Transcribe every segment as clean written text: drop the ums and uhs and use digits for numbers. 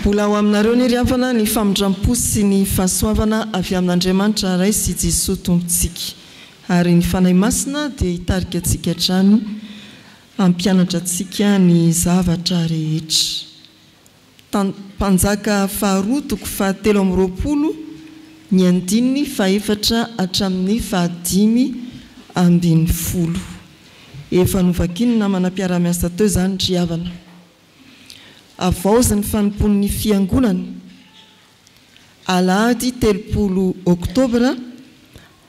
Mbola ho aminareo ny riavana ny famindram-po sy ny fahasoavana avy amin'Andriamanitra Ray sy Jesosy Tompontsika. Ary ny fanahy masina dia hitarika antsika hatrany hampianatra antsika ny zavatra rehetra. Mpanjaka faharoa toko fahatelo amby roapolo ny andininy fahaefatra hatramin'ny fahadimy ambin'ny folo. Efa novakiny namana mpiara-miasa teo izany riavana. Avaozany fanompon'ny fiangonana alahady 30 oktobra,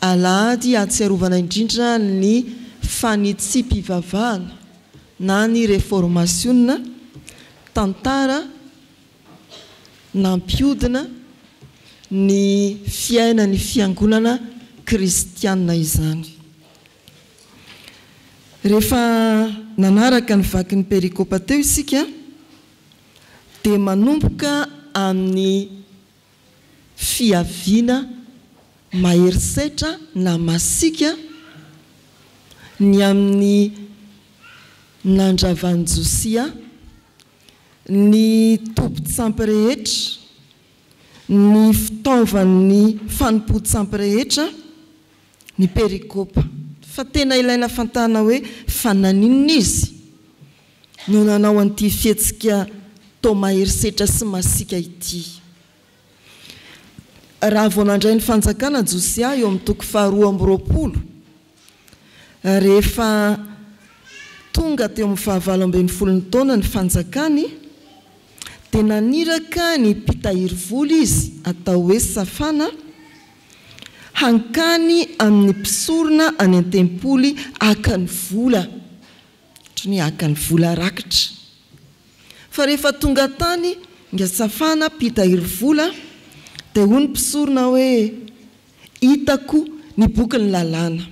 alahady ahatsiarovana indrindra ny fanitsim-pivavahana na ny réformation, tantara nampiodina ny fiainan'ny fiangonana kristianina izany. Rehefa nanaraka ny vaky ny perikopa teo isika dia manomboka amin'ny fiaviana maherisetra na masika ny amin'ny nandravan'i Josia, ny tompo-tsampy rehetra, ny fitaovan'ny fanompo-tsampy rehetra, ny perikopa. Fa tena ilaina fantana hoe fananinina izy no nanao an'ity fihetsika tao maherisetra sy masika ity. Raha vao nandray ny fanjakana Josia eo amin'ny toko faharoa amby roapolo, rehefa tonga teo amin'ny fahavalo ambin'ny folon'ny taona ny fanjakany, dia naniraka ny mpitahiry vola izy atao hoe Safana hankany amin'ny mpisorona any an-tempoly akany vola, ohatran'ny akany vola rakitra. Fa rehefa tonga tany nga Safana mpitahiry vola dia hoy ny mpisorona hoe hitako ny bokin'ny lalàna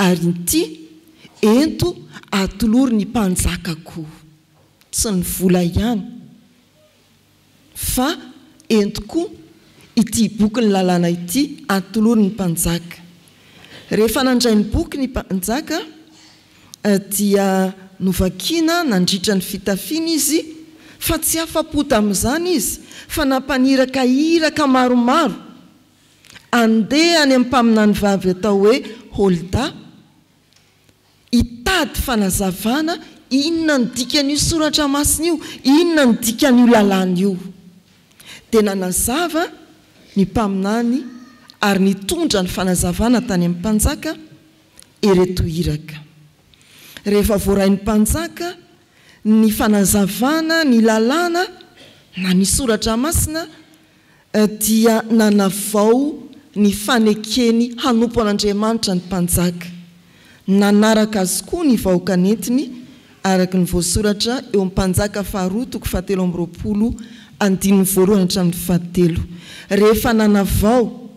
ary ity ento atolory ny mpanjakako, tsy ny vola ihany fa entoko ity bokin'ny lalàna ity atolory ny mpanjaka. Rehefa nandray ny boky ny mpanjaka dia novakina nandritra ny fitafiana izy, fa tsy afa-po tamin'izany izy fa nampaniraka iraka maromaro andeha any amin'ny mpaminany vavy atao hoe Holda hitady fanazavana inona ny dikan'io soratra masina io, inona ny dikan'io lalàna io. Dia nanazava ny mpaminany ary nitondra ny fanazavana tany amin'ny mpanjaka ireto iraka. Rehefa voaray ny mpanjaka ny fanazavana ny lalàna na ny soratra masina dia nanavao ny fanekeny hanompo an'Andriamanitra ny mpanjaka. Nanaraka azy koa ny vahoaka nentiny araka ny voasoratra eo amin'ny mpanjaka faharoa toko fahatelo amby roapolo andininy voalohany hatramin'ny fahatelo. Rehefa nanavao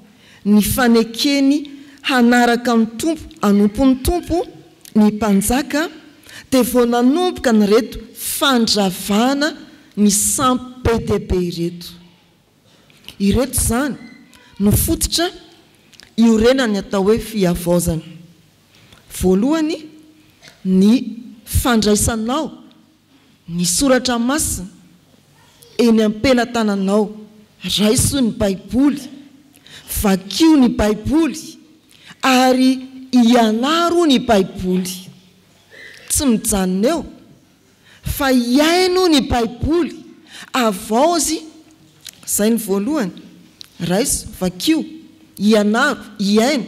ny fanekeny hanaraka ny tompo, hanompo ny tompo ny mpanjaka, dia vao nanomboka ny reto fandravana ny sampy be dia be ireto. Ireto zany no fototra iorenany atao hoe fiavaozana. Voalohany ny fandraisanao ny soratra masina eny am-pelatananao, raiso ny baiboly, vakio ny baiboly ary ianaro ny baiboly. Tsy mijanona eo fa iaino ny baiboly, avaozy. Zay ny voalohany, raiso, vakio, ianaro, iaino.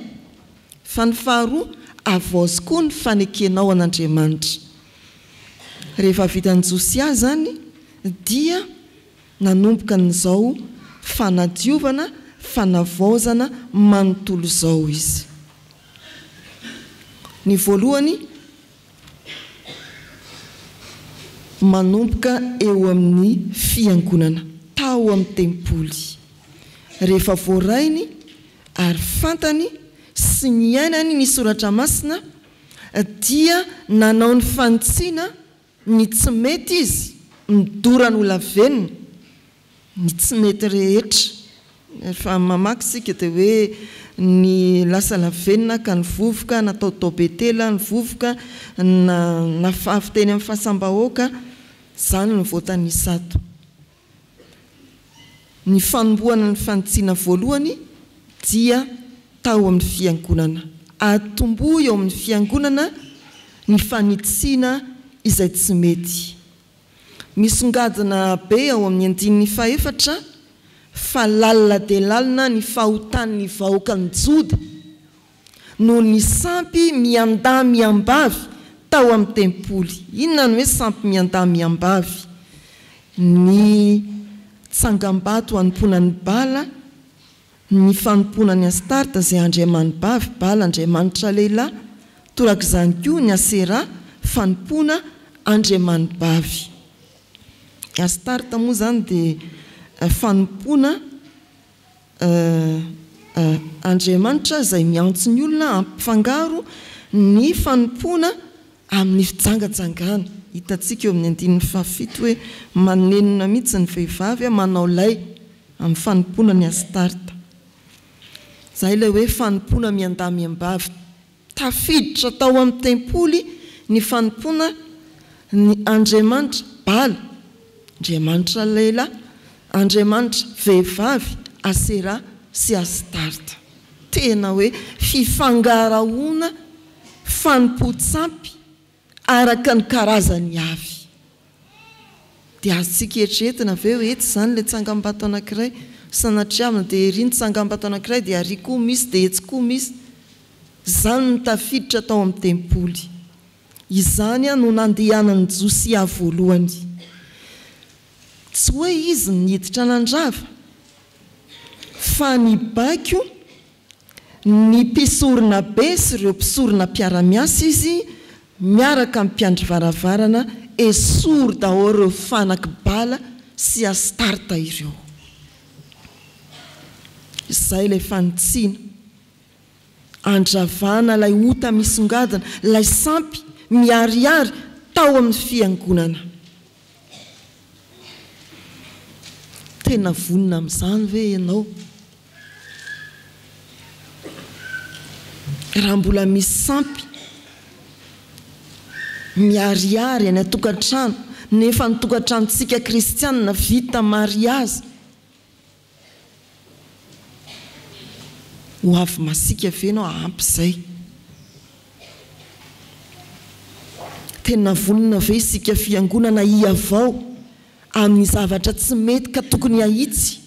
Fa ny faharoa, avaozy koa ny fanekenao an'Andriamanitra. Rehefa vitan'i Josia zany dia nanomboka n'izao fanadiovana, fanavaozana manontolo izao izy. Ny voalohany manomboka eo amin'ny fiangonana tao amin'ny tempoly. Rehefa voarainy ary fantany sy niainany ny soratra masina dia nanao ny fanitsiana ny tsy mety izy midorany ho lavenina, ny tsy mety rehetra. Efa mamaky sika dia hoe ny lasa lavenina ka ny vovoka natao tao betela, ny vovoka na fafy teny amin'ny fahasambahoaka, zany ny voatany isato. ny fanomboana ny fanitsiana voalohany dia tao amin'ny fiangonana. Atombo eo amin'ny fiangonana ny fanitsiana izay tsy mety. Misongadina be ao amin'ny andininy faefatra fa lalina dia lalina ny fahotan'ny vahoaka ny jody no ny sampy miandahy miambavy tao amin'ny tempoly. Inona ny hoe sampy miandahy miambavy? Ny tsangam-bato anompona ny bala, ny fanompona ny Astarta izay andriamanibavy, bala andriamanitra lehilahy, torak'izany koa ny Asera fanompona andriamanibavy. Astarta moa zany dia fanompona andriamanitra izay miantso ny olona ampifangaro ny fanompona amin'ny fijangajangana. Hitantsika eo amin'ny andininy fahafito hoe manenona mihitsy ny vehivavy manao lay amin'ny fanompona ny Astarta. Izay ilay hoe fanompona miandahy miambavy. Tafiditra tao amin'ny tempoly ny fanompona ny andriamanitra bala, andriamanitra lehilahy, andriamanitra vehivavy, Asera sy Astarta. Tena hoe fifangarahoana fanompo-tsampy araka ny karazany avy. Dia azontsika eritreretina ve hoe etsy zany ilay tsangam-bato anankiray, sanatriavina dia ery ny tsangam-bato anankiray dia ary koa misy dia etsy koa misy. Zany ny tafiditra tao amin'ny tempoly. Izany no nandehanan'ny Josia voalohany. Tsy hoe izy niditra nandrava, fa ny bako ny mpisorona be sy ireo mpisorona mpiara-miasa izy miaraka amin'ny mpiandry varavarana esory daholo ireo fanaky bala sy Astarta ireo. Izay ilay fanitsiana, andravana ilay ota misongadina, ilay sampy miariary tao amin'ny fiangonana. Tena vonina amin'izany ve ianao? Raha mbola misy sampy miariary any atokantrano, nefa ny tokantranontsika kristianina vita mariazy, ho avy masika ve ianao ampy izay? Tena vonina ve isika fiangonana hiavao amin'ny zavatra tsy mety ka tokony ahitsy?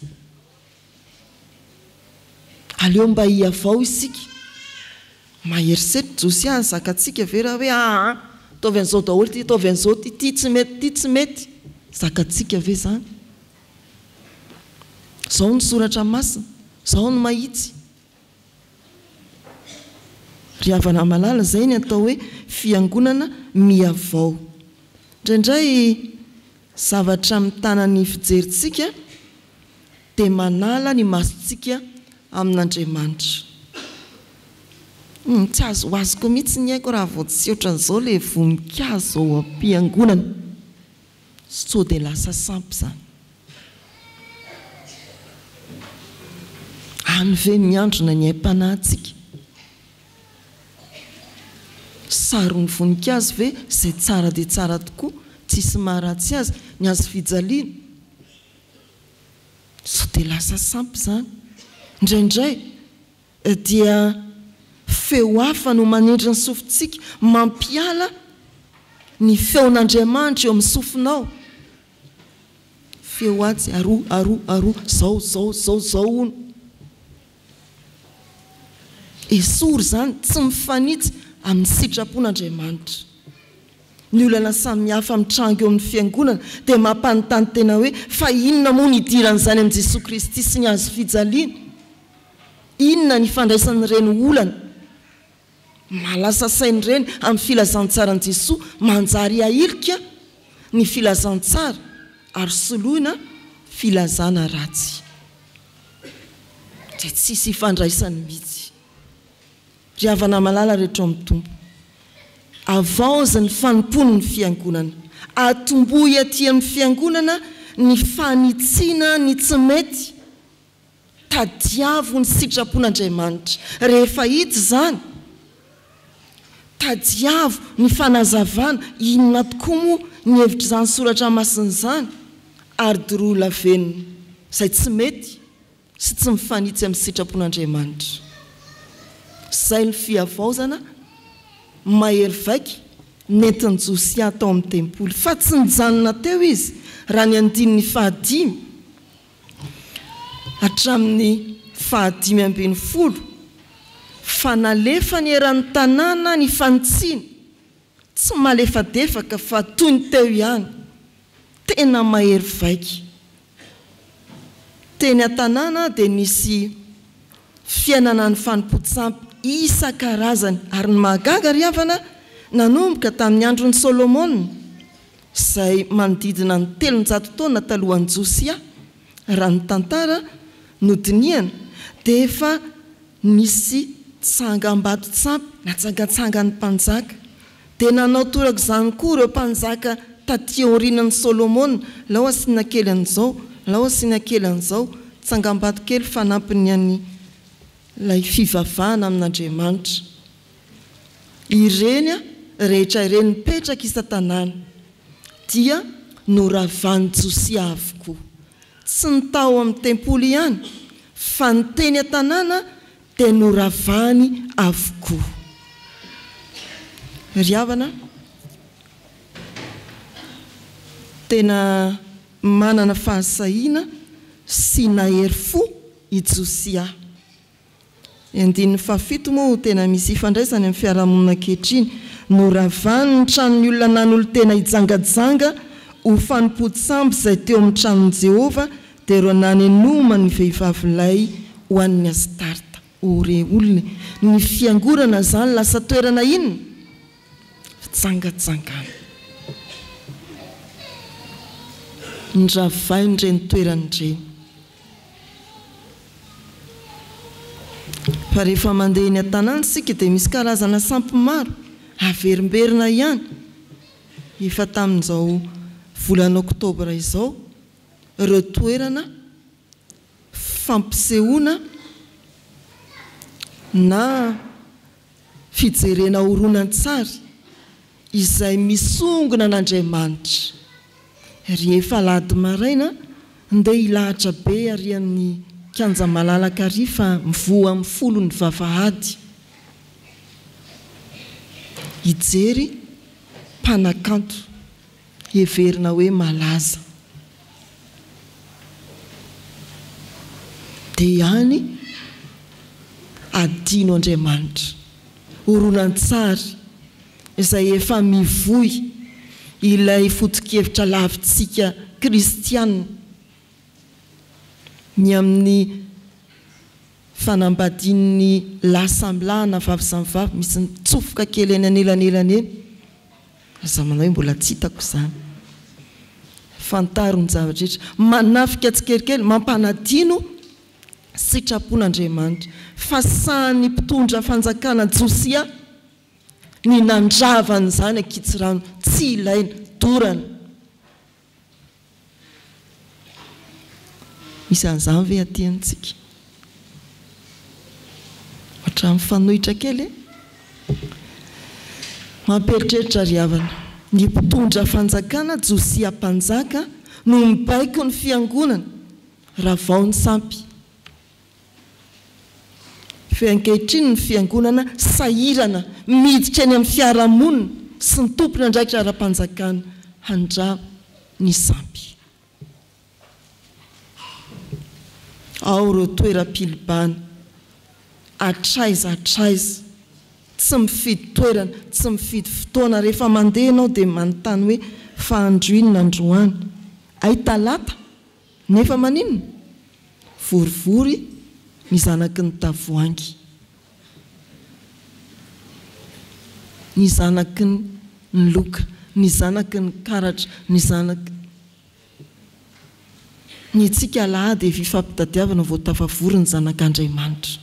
Aleo mba hiavao isika. Maherisery Josia zakatsika ve raha hoe taovy an'izao daholo ty, taovy an'izao ty tsy mety, ty tsy mety. Zakatsika ve zany? Zao ny soratra masina, zao ny mahitsy. Ry havana malala zay ny atao hoe fiangonana miavao. Indraindray zavatra mitana ny fijerintsika dia manala ny masontsika amin'Andriamanitra. Tsy azo azoko mihitsy ny haiko raha vao tsy ohatran'izao ilay voninkazo ao am-piangonana. Sao dia lasa sampy izany. Any ve miandrona ny aim-panahintsika? Sarony voninkazo ve izay tsara dia tsara tokoa, tsisy maharatsy azy, ny azo fijaliana? Sao dia lasa sampy izany. Indraindray dia feo hafa no manendry ny sofintsika, mampiala ny feon'Andriamanitra eo amin'ny sofinao. Feo atsy, aro, zao ono. Esory zany tsy mifanitsy amin'ny sitrapon'Andriamanitra. Ny olana samihafa amin'ny trango eo amin'ny fiangonana dia mampanontany tena hoe fa inona moa ny idiran'izany amin'i Jesosy Kristy sy ny azo fijaliana? Inona ny fandraisan'ireny olana? Malasa sain'ireny amin'ny filazantsara an'i Jesosy, manjary ahilika ny filazantsara ary soloina filazana ratsy. Dia tsisy ifandraisany mihitsy. Ry havana malala rehetra amin'ny tompo, avaoza ny fanompony ny fiangonana, atombohy aty amin'ny fiangonana ny fanitsiana ny tsy mety, tadiavo ny sitrapon'Andriamanitra. Rehefa hita izany, tadiavo ny fanazavana, inona tokoa moa ny hevitra izany soratra masina izany? Ary dorola venina izay tsy mety sy tsy mifanitsy amin'ny sitrapon'Andriamanitra. Izay ny fiavaozana mahery vaika nentin'i Josia tao amin'ny tempoly. Fa tsy nijanona teo izy raha ny andininy 5 hatramin'ny 10 fa nalefa ny eran'ny tanàna ny fanitsiny, tsy malefadefaka fa toy ny teo ihany, tena mahery vaika. Teny an-tanàna dia nisy fiainana ny fanompo-tsampy isan-karazany ary ny mahagaga ry havana nanomboka tamin'ny andron'ny Solomona izay manodidina ny 300 taona talohan'i Josia. Raha ny tantara no dinihana dia efa nisy tsangam-bato-tsampy natsangatsangany mpanjaka, dia nanao toraka izany koa ireo mpanjaka taty aorianan'i Solomona. Lao asiana kely an'izao, lao asiana kely an'izao, tsangam-bato kely fanampiny any ilay fivavahana amin'Andriamanitra. Ireny rehetra ireny mipetraka isan-tanàna dia noravan'i Josia avokoa. Tsy ny tao amin'ny tempoly ihany fa ny teny an-tanàna dia noravany avokoa. Ry havana, tena manana fahasahiana sy nahery fo i Josia. 7 moa tena misy ifandraisany amin'ny fiarahamonina ankehitriny. Noravany ny tranon'ny olona nanolo tena hijangajanga ho fanompo-tsampy izay teo amin'ny tranon'i Jehovah, dia ireo nanenoma ny vehivavylay ho an'ny Astarta. Ore olona ny fiangorana izany lasa toerana inona? Fitsangatsangana. Niravainy ireny toerana ireny. Fa rehefa mandeha eny an-tanàna isika dia misy karazana sampy maro averimberina ihany. Efa tamin'izao volana Oktobra izao, ireo toerana fampisehoana na fijerena horonan-tsary izay misongona an'Andriamanitra. Rehefa alahady maraina andeha hilahatra be ary amin'ny kianja malalaka ary fa mivoha amin'ny folo ny vavahady. Hijery mpanakanto heverina hoe malaza. Dia ihany adino Andriamanitra, horonan-tsary izay efa mivoy ilay foto-kevitra lavintsika kristianina ny amin'ny fanambadian'ny lahy samy lahy na vavy samy vavy, misy mitsofoka kely eny anelanelany eny. Aza manao hoe mbola tsy hitako izany. Fantaro ny zavatra rehetra, manafika tsikelikely, mampanadino sitrapon'Andriamanitra. Fa sahany mpitondra fanjakana Josia ny nandravana izany ankitsirano, tsy ilaina, dorana. Misy an'izany ve aty-antsika? Hatramin'ny fanohitra kely mamperitreritra ry havana. Ny mpitondra fanjakana Josia mpanjaka no mibaiko ny fiangonana raha vao ny sampy. Feankehitriny ny fiangonana sahirana miditra eny amin'ny fiarahamonina sy ny tompona andraikitra ara-panjakana handra ny sampy. Ao ireo toeram-pilibana, atraiza, tsy mifidy toerana, tsy mifidy fotoana. Rehefa mandeha ianao dia manontany hoe fa androinina androany, ay talata nefa maninona? Vorivory ny zanaky ny tavoangy, ny zanaky ny loka, ny zanaky ny karatra, ny zanaky ny tsika lahady fifampitadiavana vao tafavory ny zanak'Andriamanitra.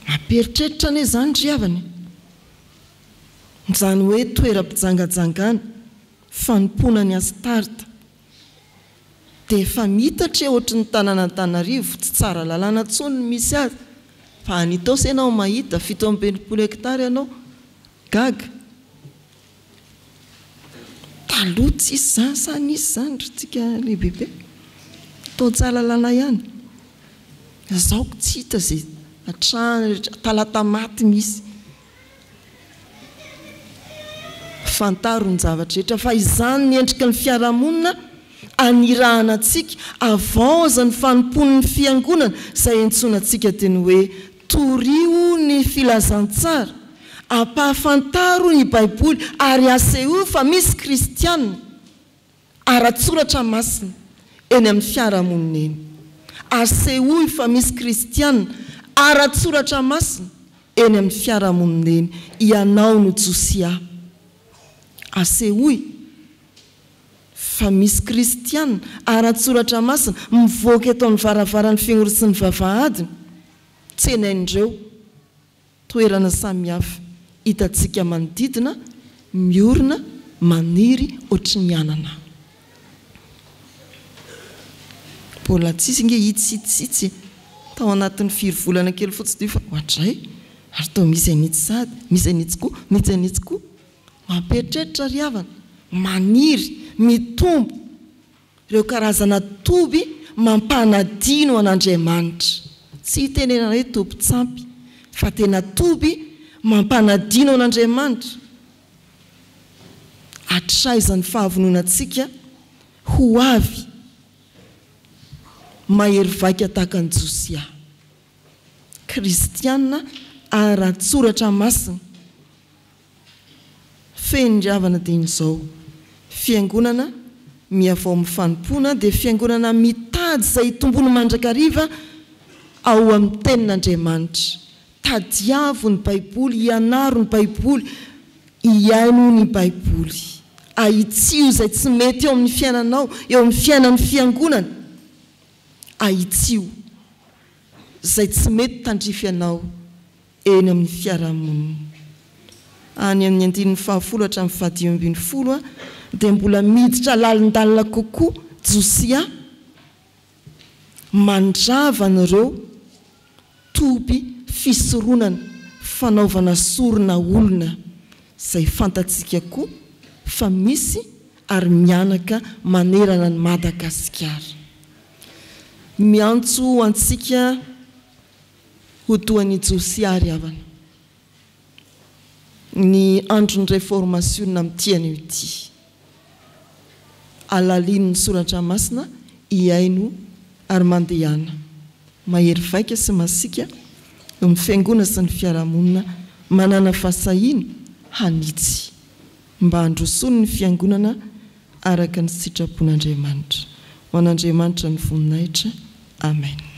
Mamperitreritra ane izany ry havana. Izany hoe toeram-pijangajangana, fanompoana ny Astarta. Dia efa mitatra ohatry ny tanàn'Antananarivo, tsy tsara lalàna intsony misy azy. Fa anitao se ianao mahita 720 hektara ianao gaga. Taloha tsisy izany, sa nisy izany ry tsika lehibe. tao tsara lalàna ihany zaoko tsy hita zay atrany rehetra talata maty misy fantaro ny zavatra rehetra fa izany ny endrika ny fiarahamonina anirahana antsika avaozany fanompon'ny fiangonana izay entsoina antsika teny hoe torio ny filazantsara ampahafantaro ny baiboly ary aseho fa misy kristianina ara-tsoratra masina eny amin'ny fiarahamonina eny aseho fa misy kristianina ara-tsoratra masina eny amin'ny fiarahamonina eny ianao no Josia asehoy fa misy kristianina ara-tsoratra masina mivoaka eto amin'ny varavaran'ny fiangonana sy ny vavahadiny tsenain'ireo toerana samihafa hitantsika manodidina miorina maniry ohatry ny anana mbola tsisy nge hitsitsitsy tao anatin'ny 4 volana kely fotsiny fa ohatray ary tao misy anitsy sady misy anitsy koa mampieritreritra ry havana maniry mitombo ireo karazana toby mampanadino an'Andriamanitra tsy hitenena hoe toby tsampy fa tena toby mampanadino an'Andriamanitra atraizan'ny fahavononantsika ho avy mahery vaika tahaka ny Josia kristianina ara-tsoratra masina fendravana dia izao fiangonana miavao amin'ny fanompona dia fiangonana mitady izay tombony mandrakariva ao amin'ny tenin'Andriamanitra tadiavo ny baiboly ianaro ny baiboly iaino ny baiboly ahitsio izay tsy mety eo amin'ny fiainanao eo amin'ny fiainan'ny fiangonana ahitsio izay tsy mety tandrify anao eny amin'ny fiarahamonina any amin'ny 10 hatramin'ny 10 dia mbola miditra lalindalina kokoa Josia mandravana ireo toby fisoronana fanaovana sorona olona izay fantatsika koa fa misy ary mianaka manerana ny Madagasikara miantso antsika ho toan'ny Josia ry havana ny andron'ny réformation amin'tiany ity alaliny ny soratra masina iaino ary mandehana mahery vaika sy masika eo amin'ny fiangonana sy ny fiarahamonina manana fahasahiana hanitsy mba handrosoany ny fiangonana araka ny sitrapon'Andriamanitra ho an'Andriamanitra ny voninahitra amen